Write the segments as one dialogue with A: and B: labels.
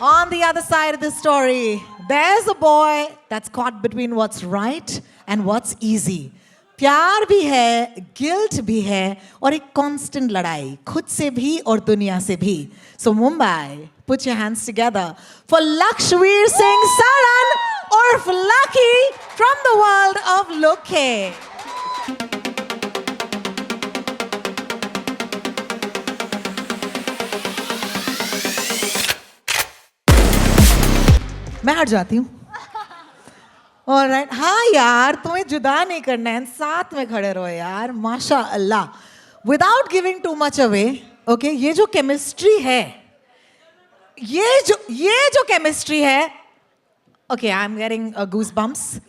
A: On the other side of the story, there's a boy that's caught between what's right and what's easy. प्यार भी है, guilt भी है और एक कांस्टेंट लड़ाई खुद से भी और दुनिया से भी. So Mumbai, put your hands together for Lakshveer Singh Saran or Lucky from the world of Lukhe. मैं हट जाती हूँ. ऑलराइट. हाँ यार, तुम्हें जुदा नहीं करना है, साथ में खड़े रहो यार. माशा अल्लाह. Without giving too much away, okay, ये जो केमिस्ट्री है, ये जो केमिस्ट्री है, okay, I am getting goose bumps.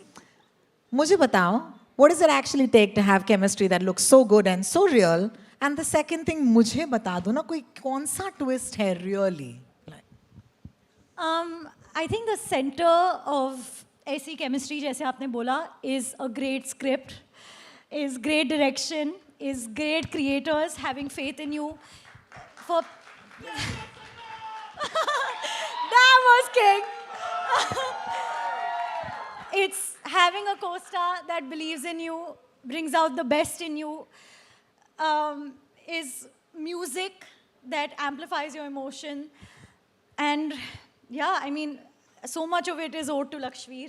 A: मुझे बताओ, what does it actually take to have chemistry that looks so good and so real? And the second thing, मुझे बता दो ना, कोई कौन सा ट्विस्ट है really?
B: I think the center of ऐसी chemistry जैसे आपने बोला is a great script, is great direction, is great creators having faith in you. For that was king. It's having a co-star that believes in you, brings out the best in you, is music that amplifies your emotion, and yeah, I mean, so much of it is owed to Lakshveer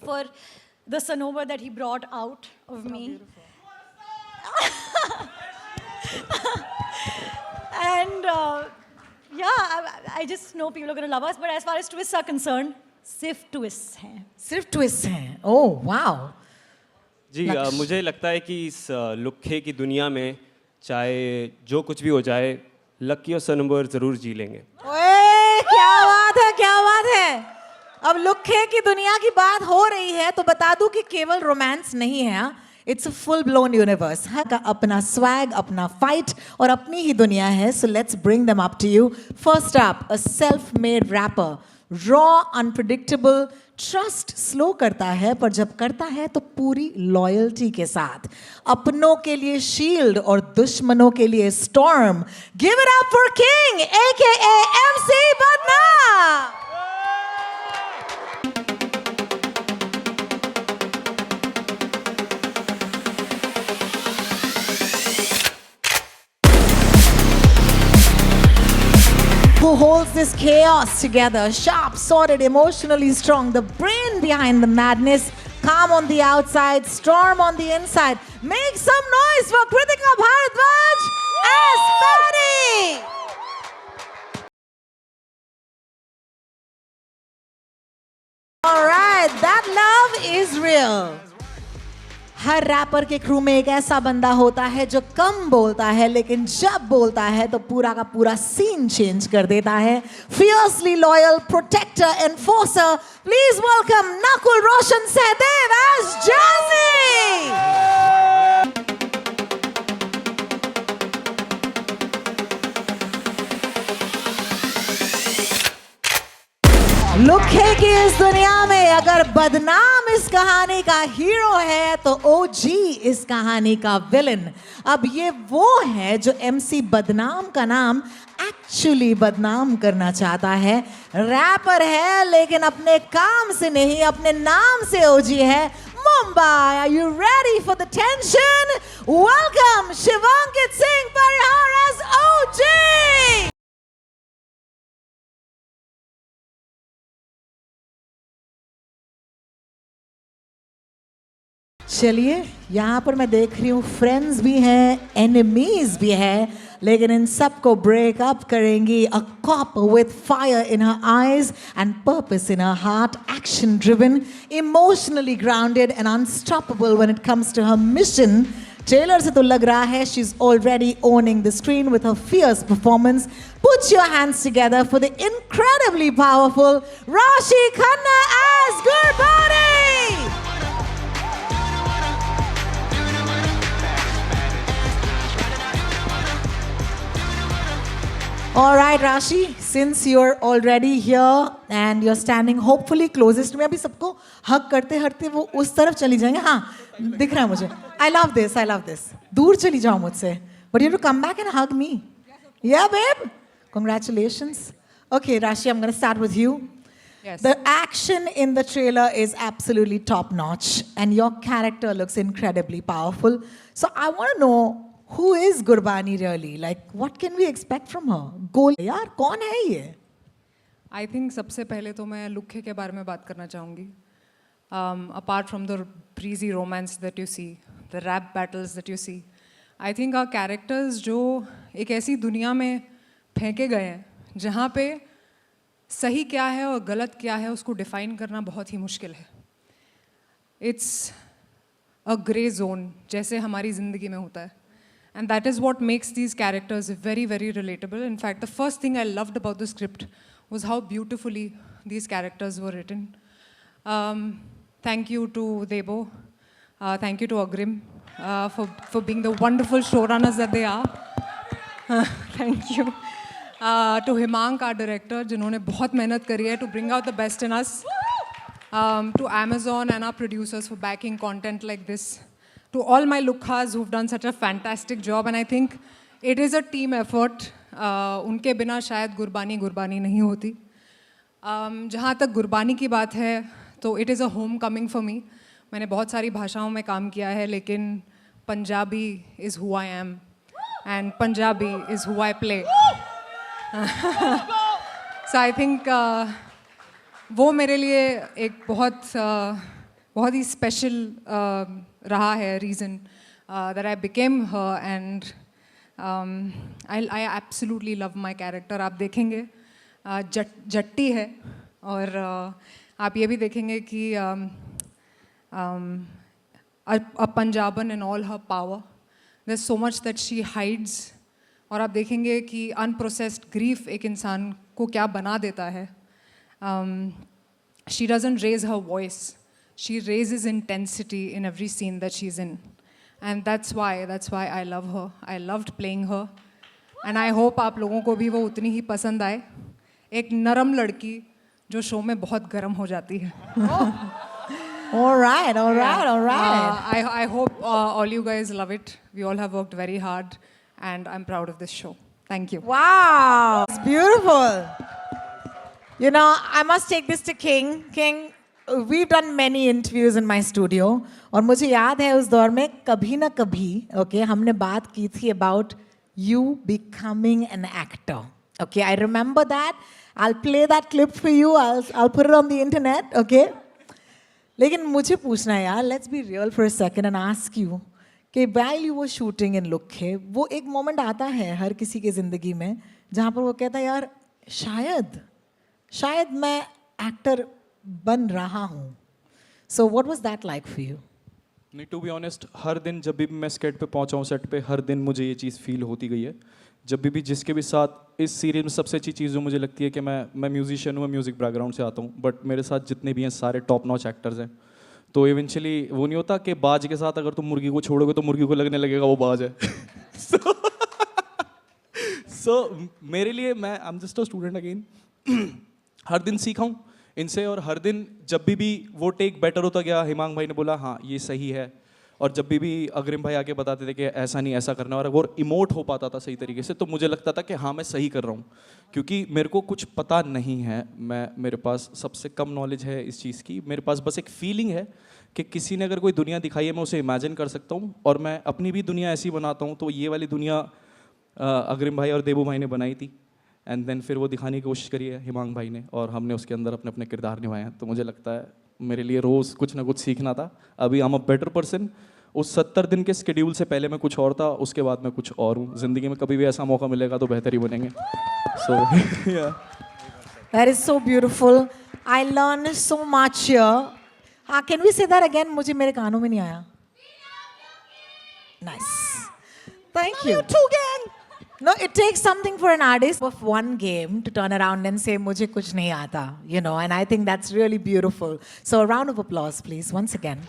B: for the Sanobar that he brought out of me. And yeah, I just know people are going to love us, but as far as twists are concerned, सिर्फ twists हैं.
A: सिर्फ twist हैं. Oh wow.
C: जी मुझे लगता है कि इस लुक्खे की दुनिया में चाहे जो कुछ भी हो जाए, लक्की और सनोबर जरूर जी लेंगे.
A: ओए क्या बात है, क्या बात है. अब लुक्खे की दुनिया की बात हो रही है तो बता दूं कि केवल रोमांस नहीं है. It's a full blown universe. हर का अपना स्वैग, अपना फाइट और अपनी ही दुनिया है. So let's bring them up to you. First up, a self made rapper, raw, unpredictable, trust slow करता है पर जब करता है तो पूरी लॉयल्टी के साथ. अपनों के लिए शील्ड और दुश्मनों के लिए storm. Give it up for king AKA MC Badnaam. Who holds this chaos together? Sharp, sorted, emotionally strong, the brain behind the madness, calm on the outside, storm on the inside. Make some noise for Kritika Bharadwaj as Patty! Alright, that love is real. हर rapper के crew में एक ऐसा बंदा होता है जो कम बोलता है लेकिन जब बोलता है तो पूरा का पूरा सीन चेंज कर देता है. Fiercely loyal, protector, enforcer, please welcome Nakul Roshan Sahdev as Jazzy. लुक्खे की इस दुनिया में अगर बदनाम इस कहानी का हीरो है तो OG इस कहानी का विलन. अब ये वो है जो MC बदनाम का नाम एक्चुअली बदनाम करना चाहता है. रैपर है लेकिन अपने काम से नहीं, अपने नाम से OG है. Mumbai, are you ready for the tension? Welcome Shivankit Singh Parihar as OG. चलिए, यहाँ पर मैं देख रही हूँ फ्रेंड्स भी हैं, एनिमीज भी हैं, लेकिन इन सबको ब्रेक अप करेंगी. A cop with fire in her eyes and purpose in her heart, action driven, emotionally grounded and unstoppable when it comes to her mission. Trailer से तो लग रहा है she is already owning the screen with her fierce performance. Put your hands together for the incredibly powerful Rashi Khanna as Gurbani. All right, Rashi, since you're already here and you're standing hopefully closest में, अभी सबको हग करते हटते वो उस तरफ चली जाएंगे. हाँ, दिख रहा है मुझे. I love this, I love this. दूर चली जाओ मुझसे. But you have to come back and hug me. Yeah, babe. Congratulations. Okay, Rashi, I'm going to start with you.
D: Yes.
A: The action in the trailer is absolutely top notch, and your character looks incredibly powerful. So I want to know, who is Gurbani really? Like, what can we expect from her? Goal, यार कौन है ये?
D: I think सबसे पहले तो मैं लुखे के बारे में बात करना चाहूँगी. Apart from the breezy romance that you see, the rap battles that you see, I think our characters जो एक ऐसी दुनिया में फेंके गए हैं जहाँ पे सही क्या है और गलत क्या है उसको डिफाइन करना बहुत ही मुश्किल है. इट्स अ ग्रे जोन जैसे हमारी ज़िंदगी में होता है. And that is what makes these characters very, very relatable. In fact, the first thing I loved about the script was how beautifully these characters were written. Thank you to Debo. Thank you to Agrim for being the wonderful showrunners that they are. Thank you. To Himank, our director, जिन्होंने बहुत मेहनत करी है to bring out the best in us. To Amazon and our producers for backing content like this. To all my Lukhas who've done such a fantastic job, and I think it is a team effort. उनके बिना शायद गुरबानी नहीं होती. जहाँ तक गुरबानी की बात है तो it is a homecoming for me. मैंने बहुत सारी भाषाओं में काम किया है लेकिन Punjabi is who I am and Punjabi is who I play. So I think वो मेरे लिए एक बहुत ही स्पेशल रहा है reason that I became her, and I absolutely love my character. आप देखेंगे जट्टी है और आप ये भी देखेंगे कि a Punjaban in all her power. There's so much that she hides. और आप देखेंगे कि unprocessed grief एक इंसान को क्या बना देता है. She doesn't raise her voice. She raises intensity in every scene that she's in. And that's why I love her. I loved playing her. And I hope आप लोगों को भी वो उतनी ही पसंद आए. एक नरम लड़की जो शो में बहुत गर्म हो जाती है.
A: All right.
D: I hope all you guys love it. We all have worked very hard and I'm proud of this show. Thank you.
A: Wow, it's beautiful. You know, I must take this to King. King, we've done many interviews in my studio, और मुझे याद है उस दौर में कभी ना कभी, okay, हमने बात की थी about you becoming an actor. Okay, I remember that. I'll play that clip for you. I'll put it on the internet. Okay. लेकिन मुझे पूछना है यार, let's be real for a second and ask you कि while you were shooting in लुखे, वो एक moment आता है हर किसी की ज़िंदगी में जहाँ पर वो कहता है यार शायद मैं एक्टर बन रहा हूँ. So what was that like for you?
E: नहीं, टू बी ऑनेस्ट, हर दिन जब भी मैं स्केट पे पहुंचा हूँ, सेट पे, हर दिन मुझे ये चीज़ फील होती गई है. जब भी जिसके भी साथ इस सीरीज में सबसे अच्छी चीज़ जो मुझे लगती है कि मैं म्यूजिशियन हूँ, मैं म्यूज़िक बैकग्राउंड से आता हूँ, बट मेरे साथ जितने भी हैं सारे टॉप नॉच एक्टर्स हैं. तो इवेंचुअली वो नहीं होता कि बाज के साथ अगर तुम मुर्गी को छोड़ोगे तो मुर्गी को लगने लगेगा वो बाज है. सो मेरे लिए मैं I am just a student again. हर दिन सीखा हूँ इनसे, और हर दिन जब भी वो टेक बेटर होता गया. हिमांग भाई ने बोला हाँ ये सही है, और जब भी अग्रिम भाई आके बताते थे कि ऐसा नहीं ऐसा करना, और अगर इमोट हो पाता था सही तरीके से तो मुझे लगता था कि हाँ मैं सही कर रहा हूँ, क्योंकि मेरे को कुछ पता नहीं है. मेरे पास सबसे कम नॉलेज है इस चीज़ की. मेरे पास बस एक फीलिंग है कि किसी ने अगर कोई दुनिया दिखाई है मैं उसे इमेजिन कर सकता हूँ, और मैं अपनी भी दुनिया ऐसी बनाता हूँ. तो ये वाली दुनिया अग्रिम भाई और देबू भाई ने बनाई थी, एंड देन फिर वो दिखाने की कोशिश करी है हिमांग भाई ने, और हमने उसके अंदर अपने अपने किरदार निभाए हैं. तो मुझे लगता है मेरे लिए रोज़ कुछ ना कुछ सीखना था. अभी I am a better person. उस 70 दिन के स्केड्यूल से पहले मैं कुछ और था, उसके बाद मैं कुछ और हूँ. ज़िंदगी में कभी भी ऐसा मौका मिलेगा तो बेहतर ही बनेंगे. सो
A: That is so beautiful. I learned so much here. हाँ, can we say that again? मुझे मेरे कानों में नहीं आया. Nice. Thank you. Too, gang. No, it takes something for an artist of one game to turn around and say मुझे कुछ नहीं आता, you know, and I think that's really beautiful. So a round of applause, please, once again.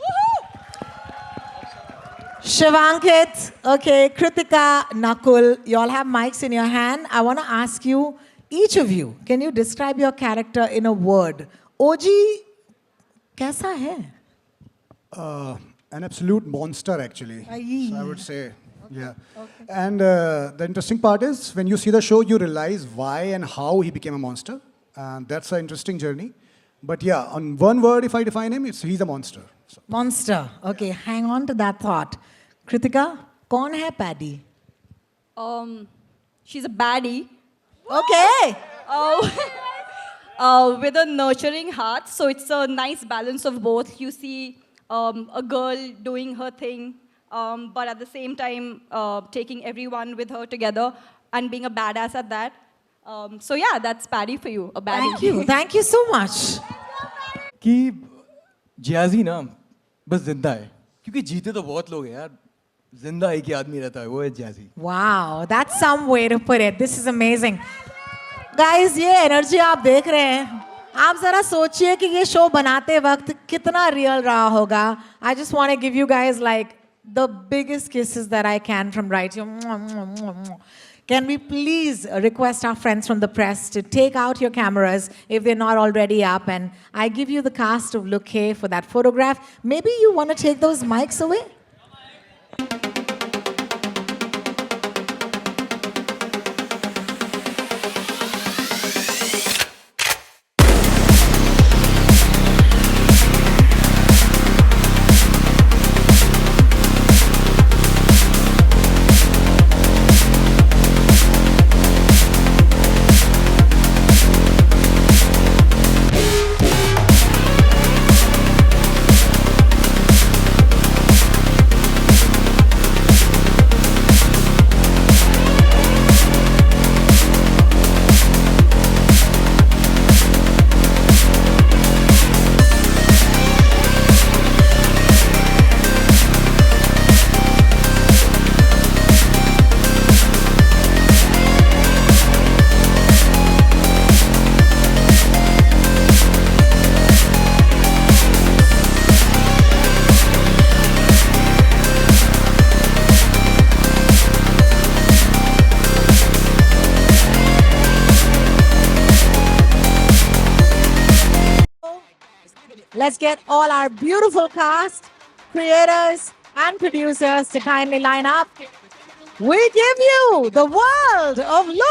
A: Shivankit, okay, Kritika, Nakul, you all have mics in your hand. I want to ask you, each of you, can you describe your character in a word? OG, कैसा है?
F: An absolute monster, actually.
A: Aye.
F: So I would say Yeah. And the interesting part is when you see the show, you realize why and how he became a monster. And that's an interesting journey. But yeah, on one word, if I define him, he's a monster. So.
A: Monster. Okay, hang on to that thought. Kritika, कौन है Paddy?
G: She's a baddie.
A: Okay.
G: With a nurturing heart. So it's a nice balance of both. You see a girl doing her thing, but at the same time taking everyone with her together and being a badass at that. So yeah, that's Paddy for you, a baddie.
A: Thank you. Thank you so much.
H: कि जियाजी ना बस जिंदा है क्योंकि जीते तो बहुत लोग हैं यार जिंदा एक ही आदमी रहता है वो है Jiyaji
A: Wow, that's some way to put it. This is amazing. Guys, ये एनर्जी आप देख रहे हैं. आप जरा सोचिए कि ये शो बनाते वक्त कितना रियल रहा होगा. I just want to give you guys like the biggest kisses that I can from right here. Can we please request our friends from the press to take out your cameras if they're not already up, and I give you the cast of Look Hey for that photograph. Maybe you want to take those mics away? Let's get all our beautiful cast, creators, and producers to kindly line up. We give you the world of Luke.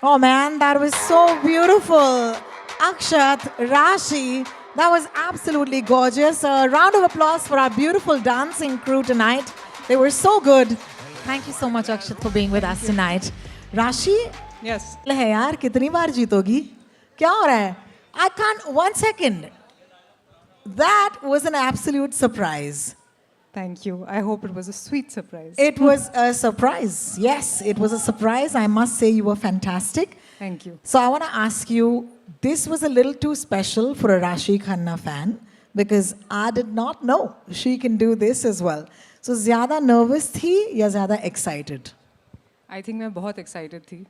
A: Oh man, that was so beautiful. Akshat, Rashi, that was absolutely gorgeous. A round of applause for our beautiful dancing crew tonight. They were so good. Thank you so much, Akshat, for being with us tonight. Rashi,
D: Yes.
A: है यार कितनी बार जीतोगी? क्या हो रहा है? I can't. 1 second. That was an absolute surprise.
D: Thank you. I hope it was a sweet surprise.
A: It was a surprise. Yes, it was a surprise. I must say you were fantastic.
D: Thank you.
A: So I want to ask you, this was a little too special for a Rashi Khanna fan because I did not know she can do this as well. So ज़्यादा nervous थी या ज़्यादा excited?
D: I think मैं बहुत excited थी.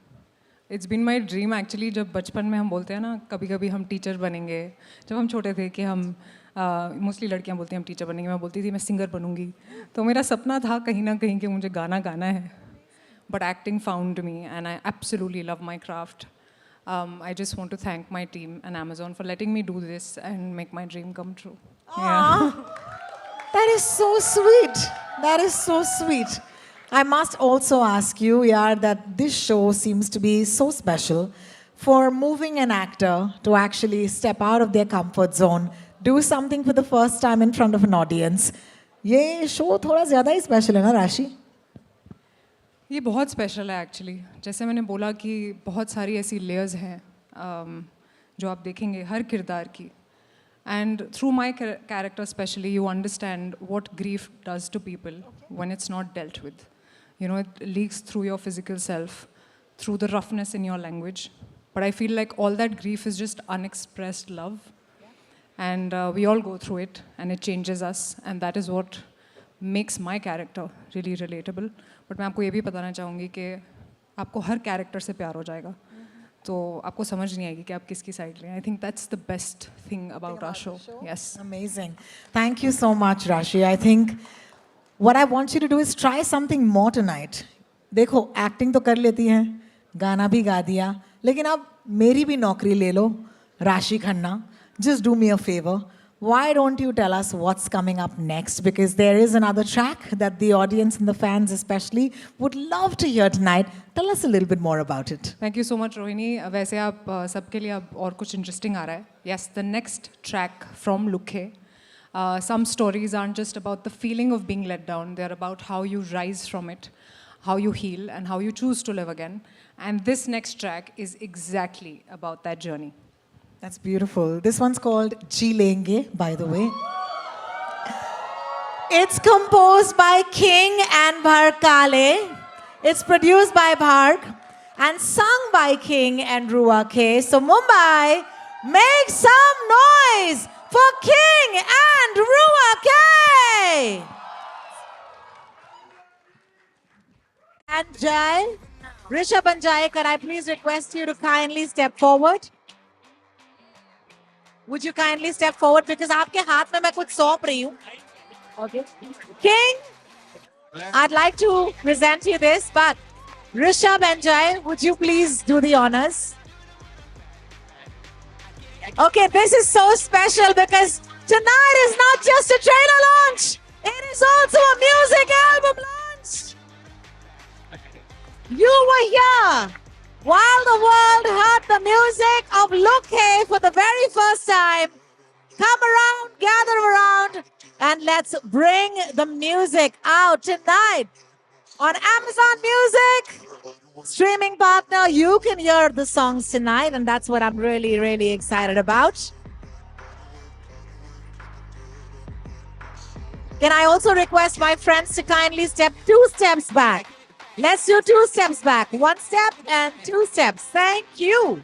D: It's been my dream actually. जब बचपन में हम बोलते हैं ना कभी कभी हम टीचर बनेंगे. जब हम छोटे थे कि हम मोस्टली लड़कियां बोलती हैं हम टीचर बनेंगे, मैं बोलती थी मैं सिंगर बनूंगी. तो मेरा सपना था कहीं ना कहीं कि मुझे गाना गाना है. But acting found me and I absolutely love my craft. I just want to thank my team and Amazon for letting me do this and make my dream come true.
A: That is so sweet. That is so sweet. I must also ask you, yaar, that this show seems to be so special for moving an actor to actually step out of their comfort zone, do something for the first time in front of an audience. ये show थोड़ा ज़्यादा ही special है ना राशि?
D: ये बहुत special है actually. जैसे मैंने बोला कि बहुत सारी ऐसी लेयर्स हैं जो आप देखेंगे हर किरदार की. And through my character specially you understand what grief does to people when it's not dealt with. You know, it leaks through your physical self, through the roughness in your language. But I feel like all that grief is just unexpressed love. And we all go through it, and it changes us. And that is what makes my character really relatable. But मैं आपको ये भी बताना चाहूँगी कि आपको हर character से प्यार हो जाएगा. तो आपको समझ नहीं आएगी कि आप किसकी साइड लें. I think that's the best thing about our show. Yes.
A: Amazing. Thank you so much, Rashi. I think what I want you to do is try something more tonight. देखो एक्टिंग तो कर लेती हैं, गाना भी गा दिया, लेकिन अब मेरी भी नौकरी ले लो, राशि Khanna. Just do me a favor. Why don't you tell us what's coming up next? Because there is another track that the audience and the fans especially would love to hear tonight. Tell us a little bit more about it.
D: Thank you so much, Rohini. वैसे आप सबके लिए अब और कुछ interesting आ रहा है. Yes, the next track from Lukhe. Some stories aren't just about the feeling of being let down. They're about how you rise from it, how you heal, and how you choose to live again. And this next track is exactly about that journey.
A: That's beautiful. This one's called Ji Lenge, by the way. It's composed by King and Bharkale. It's produced by Bhark and sung by King and Rua K. So Mumbai, make some noise for King and Rua K. And Jai, Rishabh and Jai, can I please request you to kindly step forward? Would you kindly step forward because आपके हाथ में मैं कुछ सौंप रही हूँ. Okay. King, I'd like to present you this, but Rishabh and Jai, would you please do the honors? Okay, this is so special because tonight is not just a trailer launch. It is also a music album launch. You were here while the world heard the music of Lukhe for the very first time. Come around, gather around, and let's bring the music out tonight on Amazon Music. Streaming partner, you can hear the songs tonight, and that's what I'm really, really excited about. Can I also request my friends to kindly step 2 steps back? Let's do 2 steps back. 1 step and 2 steps. Thank you.